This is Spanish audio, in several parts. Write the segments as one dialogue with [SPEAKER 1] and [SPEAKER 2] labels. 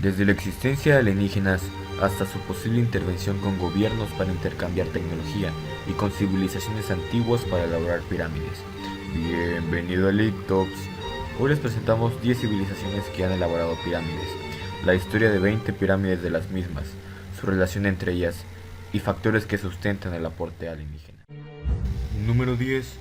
[SPEAKER 1] Desde la existencia de alienígenas hasta su posible intervención con gobiernos para intercambiar tecnología y con civilizaciones antiguas para elaborar pirámides. Bienvenido a Lictops. Hoy les presentamos 10 civilizaciones que han elaborado pirámides, la historia de 20 pirámides de las mismas, su relación entre ellas y factores que sustentan el aporte alienígena. Número 10.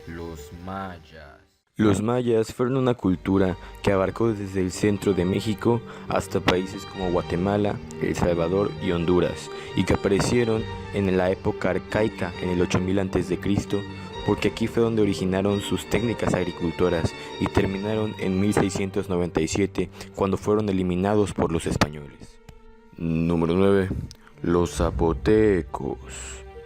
[SPEAKER 1] Los mayas.
[SPEAKER 2] Los mayas fueron una cultura que abarcó desde el centro de México hasta países como Guatemala, El Salvador y Honduras, y que aparecieron en la época arcaica en el 8000 a.C., porque aquí fue donde originaron sus técnicas agricultoras y terminaron en 1697 cuando fueron eliminados por los españoles. Número 9. Los zapotecos.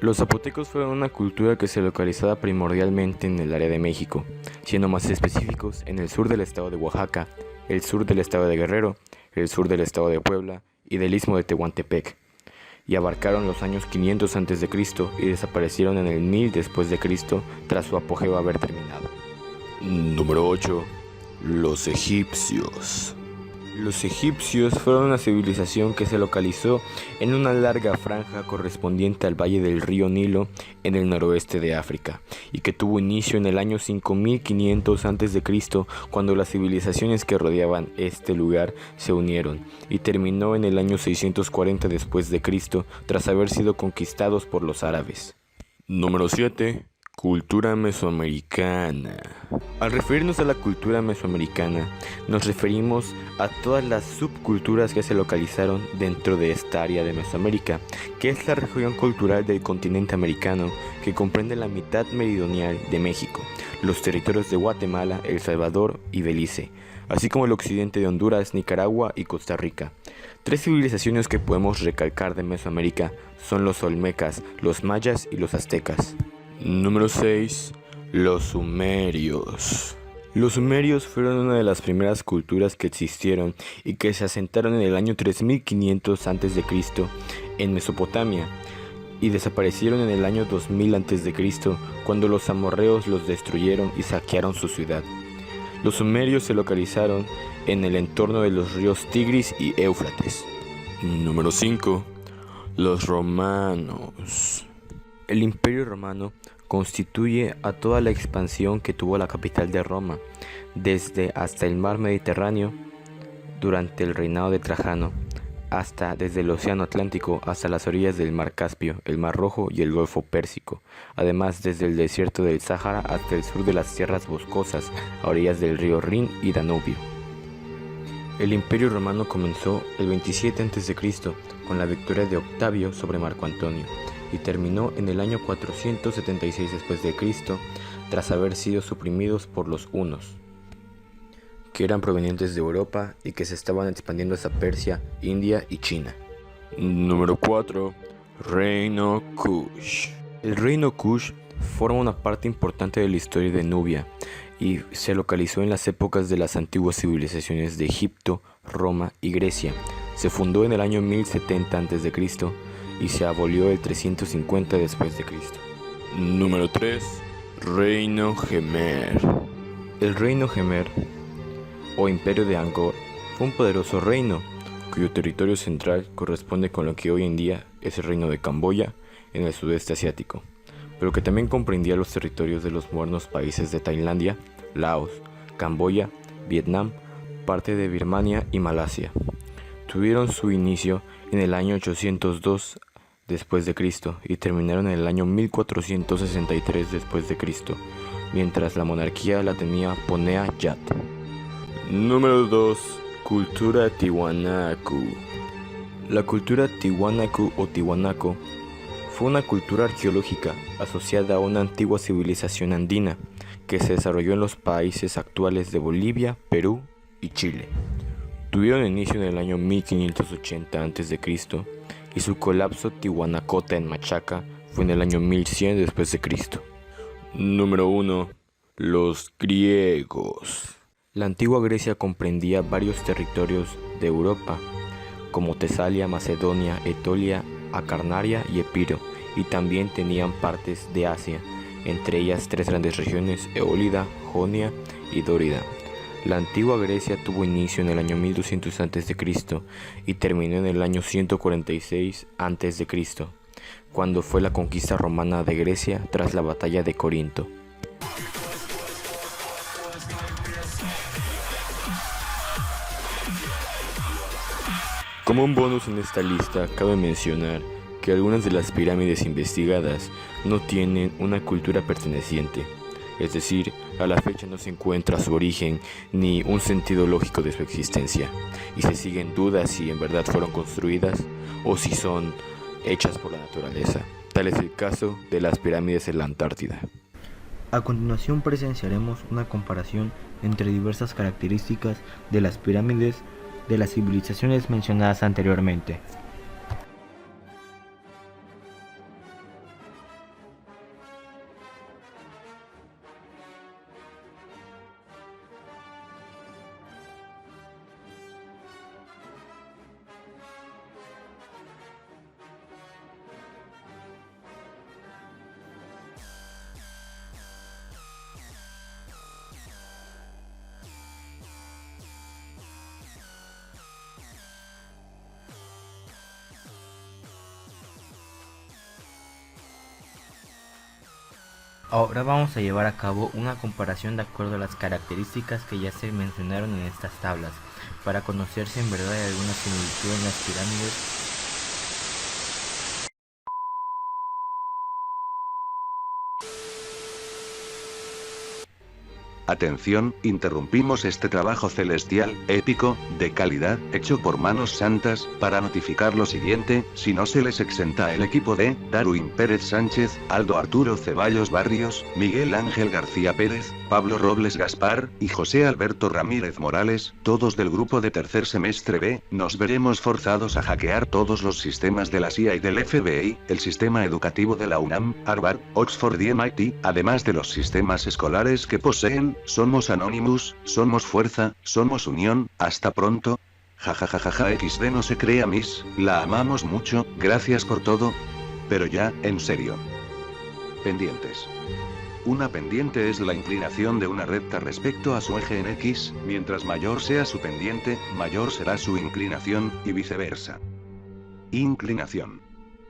[SPEAKER 2] Los zapotecos fueron una cultura que se localizaba primordialmente en el área de México, siendo más específicos en el sur del estado de Oaxaca, el sur del estado de Guerrero, el sur del estado de Puebla y del istmo de Tehuantepec, y abarcaron los años 500 a.C. y desaparecieron en el 1000 después de Cristo tras su apogeo haber terminado. Número 8. Los egipcios. Los egipcios fueron una civilización que se localizó en una larga franja correspondiente al valle del río Nilo en el noroeste de África y que tuvo inicio en el año 5500 a.C. cuando las civilizaciones que rodeaban este lugar se unieron y terminó en el año 640 después de Cristo tras haber sido conquistados por los árabes. Número 7. Cultura mesoamericana. Al referirnos a la cultura mesoamericana, nos referimos a todas las subculturas que se localizaron dentro de esta área de Mesoamérica, que es la región cultural del continente americano que comprende la mitad meridional de México, los territorios de Guatemala, El Salvador y Belice, así como el occidente de Honduras, Nicaragua y Costa Rica. Tres civilizaciones que podemos recalcar de Mesoamérica son los olmecas, los mayas y los aztecas. Número 6. Los sumerios. Los sumerios fueron una de las primeras culturas que existieron y que se asentaron en el año 3500 a.C. en Mesopotamia y desaparecieron en el año 2000 a.C. cuando los amorreos los destruyeron y saquearon su ciudad. Los sumerios se localizaron en el entorno de los ríos Tigris y Éufrates. Número 5. Los romanos. El Imperio Romano constituye a toda la expansión que tuvo la capital de Roma, desde hasta el mar Mediterráneo durante el reinado de Trajano, hasta desde el Océano Atlántico hasta las orillas del mar Caspio, el mar Rojo y el Golfo Pérsico, además desde el desierto del Sáhara hasta el sur de las tierras boscosas, a orillas del río Rin y Danubio. El Imperio Romano comenzó el 27 a.C. con la victoria de Octavio sobre Marco Antonio, y terminó en el año 476 después de Cristo tras haber sido suprimidos por los hunos, que eran provenientes de Europa y que se estaban expandiendo hacia Persia, India y China. Número 4. Reino Kush. El reino Kush forma una parte importante de la historia de Nubia y se localizó en las épocas de las antiguas civilizaciones de Egipto, Roma y Grecia. Se fundó en el año 1070 a.C. y se abolió el 350 después de Cristo. Número 3. Reino Gemer. El reino Gemer, o Imperio de Angkor, fue un poderoso reino, cuyo territorio central corresponde con lo que hoy en día es el reino de Camboya, en el sudeste asiático, pero que también comprendía los territorios de los modernos países de Tailandia, Laos, Camboya, Vietnam, parte de Birmania y Malasia. Tuvieron su inicio en el año 802 después de Cristo y terminaron en el año 1463 después de Cristo, mientras la monarquía la tenía Ponea Yat. Número 2. Cultura Tiwanaku. La cultura Tiwanaku o Tiwanaco fue una cultura arqueológica asociada a una antigua civilización andina que se desarrolló en los países actuales de Bolivia, Perú y Chile. Tuvieron inicio en el año 1580 a.C. y su colapso Tiwanacota en Machaca fue en el año 1100 después de Cristo. Número 1. Los griegos. La antigua Grecia comprendía varios territorios de Europa, como Tesalia, Macedonia, Etolia, Acarnaria y Epiro, y también tenían partes de Asia, entre ellas tres grandes regiones: Eólida, Jonia y Dórida. La antigua Grecia tuvo inicio en el año 1200 a.C. y terminó en el año 146 a.C., cuando fue la conquista romana de Grecia tras la batalla de Corinto. Como un bonus en esta lista, cabe mencionar que algunas de las pirámides investigadas no tienen una cultura perteneciente, es decir, a la fecha no se encuentra su origen ni un sentido lógico de su existencia, y se siguen dudas si en verdad fueron construidas o si son hechas por la naturaleza. Tal es el caso de las pirámides en la Antártida.
[SPEAKER 3] A continuación presenciaremos una comparación entre diversas características de las pirámides de las civilizaciones mencionadas anteriormente. Ahora vamos a llevar a cabo una comparación de acuerdo a las características que ya se mencionaron en estas tablas, para conocer si en verdad hay alguna similitud en las pirámides.
[SPEAKER 4] Atención, interrumpimos este trabajo celestial, épico, de calidad, hecho por manos santas, para notificar lo siguiente: si no se les exenta el equipo de Darwin Pérez Sánchez, Aldo Arturo Ceballos Barrios, Miguel Ángel García Pérez, Pablo Robles Gaspar, y José Alberto Ramírez Morales, todos del grupo de tercer semestre B, nos veremos forzados a hackear todos los sistemas de la CIA y del FBI, el sistema educativo de la UNAM, Harvard, Oxford y MIT, además de los sistemas escolares que poseen. Somos Anonymous, somos fuerza, somos unión, hasta pronto. Jajajajaja XD no se crea Miss, la amamos mucho, gracias por todo. Pero ya, en serio. Pendientes. Una pendiente es la inclinación de una recta respecto a su eje en X, mientras mayor sea su pendiente, mayor será su inclinación, y viceversa. Inclinación.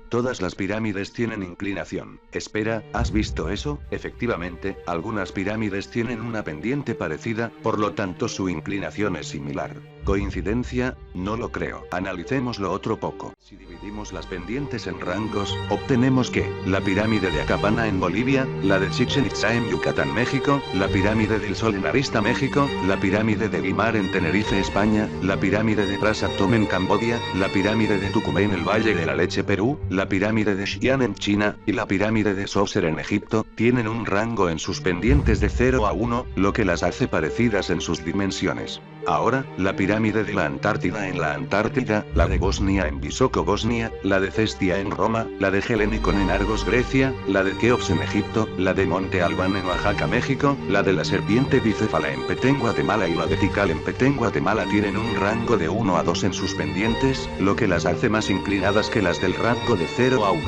[SPEAKER 4] Todas las pirámides tienen inclinación. Espera, ¿has visto eso? Efectivamente, algunas pirámides tienen una pendiente parecida, por lo tanto su inclinación es similar. ¿Coincidencia? No lo creo. Analicémoslo otro poco. Si dividimos las pendientes en rangos, obtenemos que la pirámide de Acapana en Bolivia, la de Chichén Itzá en Yucatán, México, la pirámide del Sol en Arista, México, la pirámide de Guimar en Tenerife, España, la pirámide de Prasatom en Camboya, la pirámide de Tucumán en el Valle de la Leche, Perú, la pirámide de Xi'an en China, y la pirámide de Djoser en Egipto, tienen un rango en sus pendientes de 0 a 1, lo que las hace parecidas en sus dimensiones. Ahora, la pirámide de la Antártida en la Antártida, la de Bosnia en Visoko, Bosnia, la de Cestia en Roma, la de Helenicon en Argos, Grecia, la de Keops en Egipto, la de Monte Albán en Oaxaca, México, la de la serpiente bicéfala en Petén, Guatemala, y la de Tikal en Petén, Guatemala tienen un rango de 1 a 2 en sus pendientes, lo que las hace más inclinadas que las del rango de 0 a 1.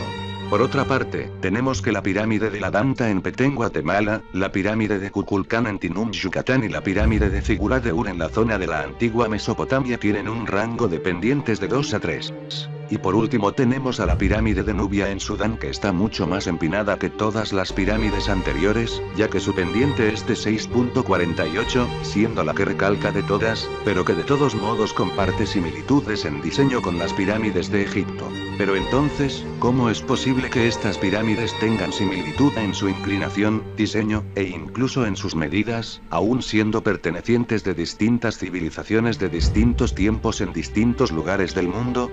[SPEAKER 4] Por otra parte, tenemos que la pirámide de la Danta en Petén, Guatemala, la pirámide de Kukulcán en Tinum, Yucatán, y la pirámide de Figura de Ur en la zona de la antigua Mesopotamia tienen un rango de pendientes de 2 a 3. Y por último tenemos a la pirámide de Nubia en Sudán, que está mucho más empinada que todas las pirámides anteriores, ya que su pendiente es de 6.48, siendo la que recalca de todas, pero que de todos modos comparte similitudes en diseño con las pirámides de Egipto. Pero entonces, ¿cómo es posible que estas pirámides tengan similitud en su inclinación, diseño, e incluso en sus medidas, aún siendo pertenecientes de distintas civilizaciones de distintos tiempos en distintos lugares del mundo?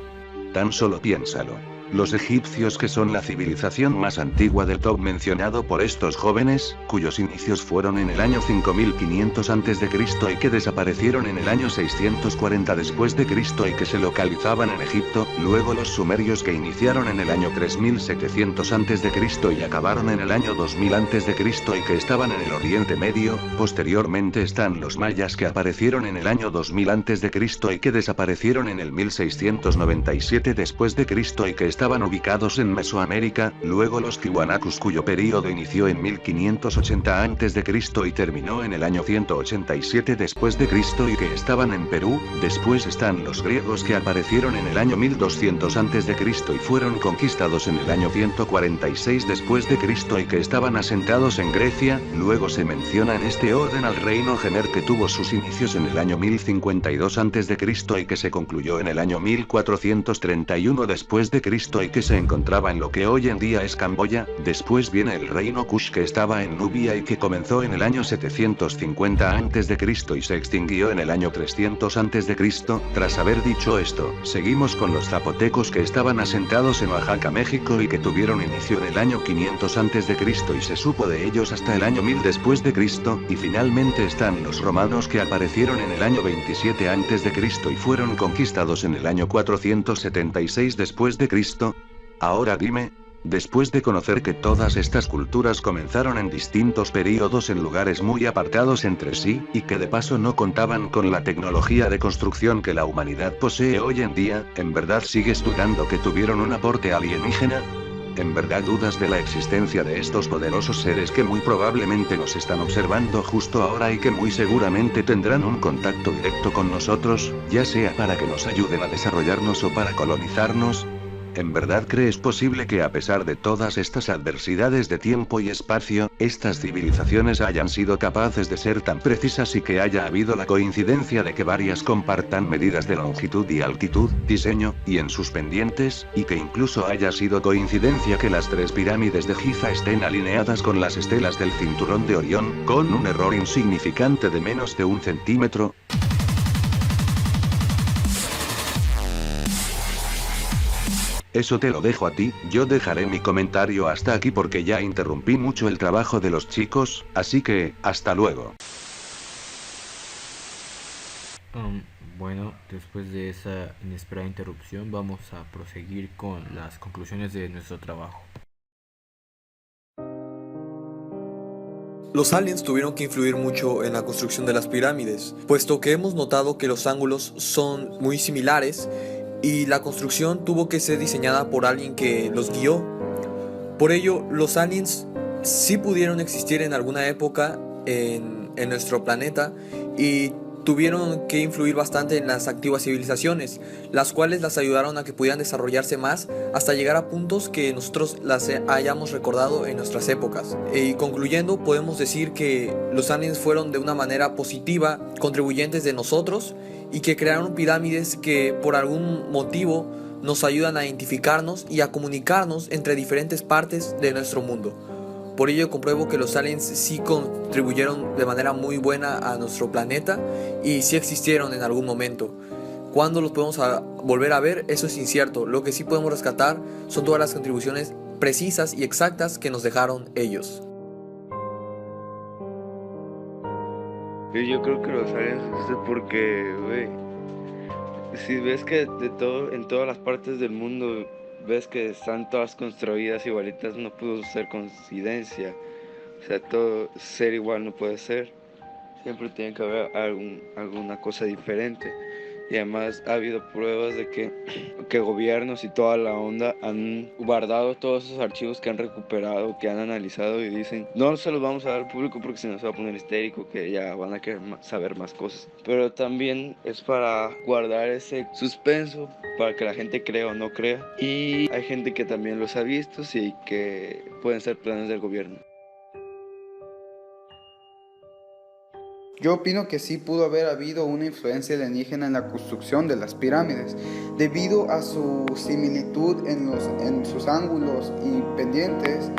[SPEAKER 4] Tan solo piénsalo. Los egipcios, que son la civilización más antigua del top mencionado por estos jóvenes, cuyos inicios fueron en el año 5500 a.C. y que desaparecieron en el año 640 después de Cristo y que se localizaban en Egipto, luego los sumerios, que iniciaron en el año 3700 a.C. y acabaron en el año 2000 a.C. y que estaban en el Oriente Medio. Posteriormente están los mayas, que aparecieron en el año 2000 a.C. y que desaparecieron en el 1697 después de Cristo y que estaban estaban ubicados en Mesoamérica, luego los Tiwanakus cuyo período inició en 1580 a.C. y terminó en el año 187 después de Cristo y que estaban en Perú. Después están los griegos que aparecieron en el año 1200 a.C. y fueron conquistados en el año 146 después de Cristo y que estaban asentados en Grecia. Luego se menciona en este orden al reino Gemer que tuvo sus inicios en el año 1052 a.C. y que se concluyó en el año 1431 después de Cristo y que se encontraba en lo que hoy en día es Camboya. Después viene el reino Kush que estaba en Nubia y que comenzó en el año 750 a.C. y se extinguió en el año 300 a.C. Tras haber dicho esto, seguimos con los zapotecos que estaban asentados en Oaxaca, México y que tuvieron inicio en el año 500 a.C. y se supo de ellos hasta el año 1000 después de Cristo, y finalmente están los romanos que aparecieron en el año 27 a.C. y fueron conquistados en el año 476 después de Cristo. Ahora dime, después de conocer que todas estas culturas comenzaron en distintos períodos en lugares muy apartados entre sí, y que de paso no contaban con la tecnología de construcción que la humanidad posee hoy en día, ¿en verdad sigues dudando que tuvieron un aporte alienígena? ¿En verdad dudas de la existencia de estos poderosos seres que muy probablemente nos están observando justo ahora y que muy seguramente tendrán un contacto directo con nosotros, ya sea para que nos ayuden a desarrollarnos o para colonizarnos? ¿En verdad crees posible que a pesar de todas estas adversidades de tiempo y espacio, estas civilizaciones hayan sido capaces de ser tan precisas y que haya habido la coincidencia de que varias compartan medidas de longitud y altitud, diseño, y en sus pendientes, y que incluso haya sido coincidencia que las 3 pirámides de Giza estén alineadas con las estelas del cinturón de Orión, con un error insignificante de menos de 1 centímetro? Eso te lo dejo a ti, yo dejaré mi comentario hasta aquí porque ya interrumpí mucho el trabajo de los chicos, así que, hasta luego.
[SPEAKER 1] Bueno, después de esa inesperada interrupción vamos a proseguir con las conclusiones de nuestro trabajo.
[SPEAKER 5] Los aliens tuvieron que influir mucho en la construcción de las pirámides, puesto que hemos notado que los ángulos son muy similares y la construcción tuvo que ser diseñada por alguien que los guió. Por ello, los aliens sí pudieron existir en alguna época en nuestro planeta y tuvieron que influir bastante en las antiguas civilizaciones, las cuales las ayudaron a que pudieran desarrollarse más hasta llegar a puntos que nosotros las hayamos recordado en nuestras épocas. Y concluyendo, podemos decir que los aliens fueron de una manera positiva contribuyentes de nosotros y que crearon pirámides que por algún motivo nos ayudan a identificarnos y a comunicarnos entre diferentes partes de nuestro mundo. Por ello compruebo que los aliens sí contribuyeron de manera muy buena a nuestro planeta y sí existieron en algún momento. ¿Cuándo los podemos volver a ver? Eso es incierto. Lo que sí podemos rescatar son todas las contribuciones precisas y exactas que nos dejaron ellos.
[SPEAKER 2] Yo creo que los aliens existen porque, güey, si ves que en todas las partes del mundo ves que están todas construidas igualitas, no pudo ser coincidencia. O sea, todo ser igual no puede ser. Siempre tiene que haber alguna cosa diferente. Y además ha habido pruebas de que gobiernos y toda la onda han guardado todos esos archivos que han recuperado, que han analizado y dicen, no se los vamos a dar al público porque si no se va a poner histérico, que ya van a querer saber más cosas. Pero también es para guardar ese suspenso, para que la gente crea o no crea. Y hay gente que también los ha visto y que pueden ser planes del gobierno.
[SPEAKER 6] Yo opino que sí pudo haber habido una influencia alienígena en la construcción de las pirámides, debido a su similitud en sus ángulos y pendientes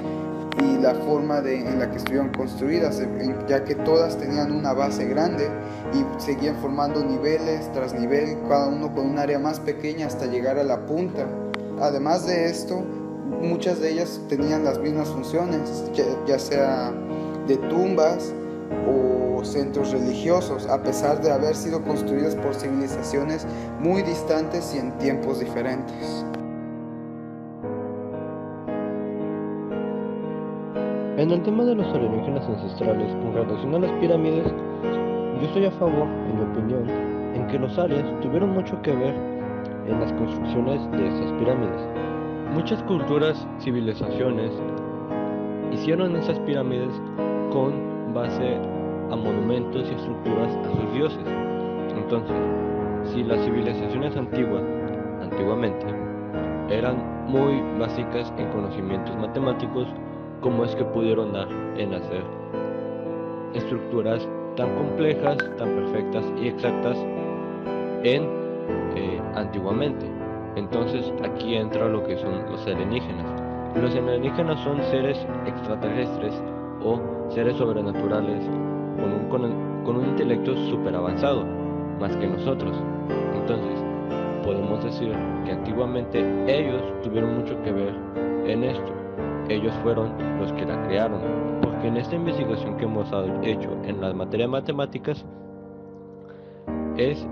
[SPEAKER 6] y la forma en la que estuvieron construidas, ya que todas tenían una base grande y seguían formando niveles tras nivel, cada uno con un área más pequeña hasta llegar a la punta. Además de esto, muchas de ellas tenían las mismas funciones, ya sea de tumbas o centros religiosos, a pesar de haber sido construidas por civilizaciones muy distantes y en tiempos diferentes.
[SPEAKER 7] En el tema de los alienígenas ancestrales con relación a las pirámides, yo estoy a favor, en mi opinión, en que los aliens tuvieron mucho que ver en las construcciones de estas pirámides, muchas culturas, civilizaciones, hicieron esas pirámides con base a monumentos y estructuras a sus dioses. Entonces, si las civilizaciones antiguamente, eran muy básicas en conocimientos matemáticos, ¿cómo es que pudieron dar en hacer estructuras tan complejas, tan perfectas y exactas antiguamente? Entonces aquí entra lo que son los alienígenas. Los alienígenas son seres extraterrestres o seres sobrenaturales con un intelecto súper avanzado, más que nosotros. Entonces, podemos decir que antiguamente ellos tuvieron mucho que ver en esto. Ellos fueron los que la crearon, porque en esta investigación que hemos hecho en la materia de matemáticas es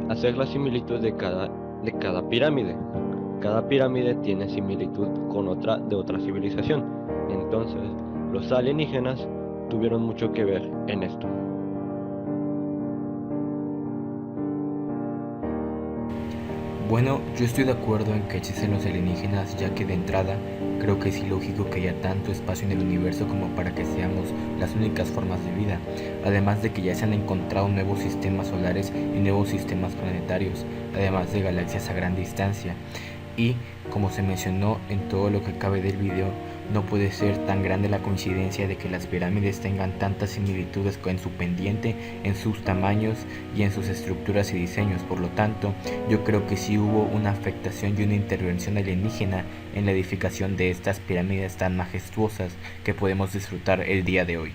[SPEAKER 7] hacer la similitud de cada pirámide. Cada pirámide tiene similitud con otra de otra civilización. Entonces, los alienígenas tuvieron mucho que ver en esto.
[SPEAKER 3] Bueno, yo estoy de acuerdo en que existen los alienígenas, ya que de entrada creo que es ilógico que haya tanto espacio en el universo como para que seamos las únicas formas de vida, además de que ya se han encontrado nuevos sistemas solares y nuevos sistemas planetarios, además de galaxias a gran distancia. Y, como se mencionó en todo lo que cabe del video, no puede ser tan grande la coincidencia de que las pirámides tengan tantas similitudes en su pendiente, en sus tamaños y en sus estructuras y diseños. Por lo tanto, yo creo que sí hubo una afectación y una intervención alienígena en la edificación de estas pirámides tan majestuosas que podemos disfrutar el día de hoy.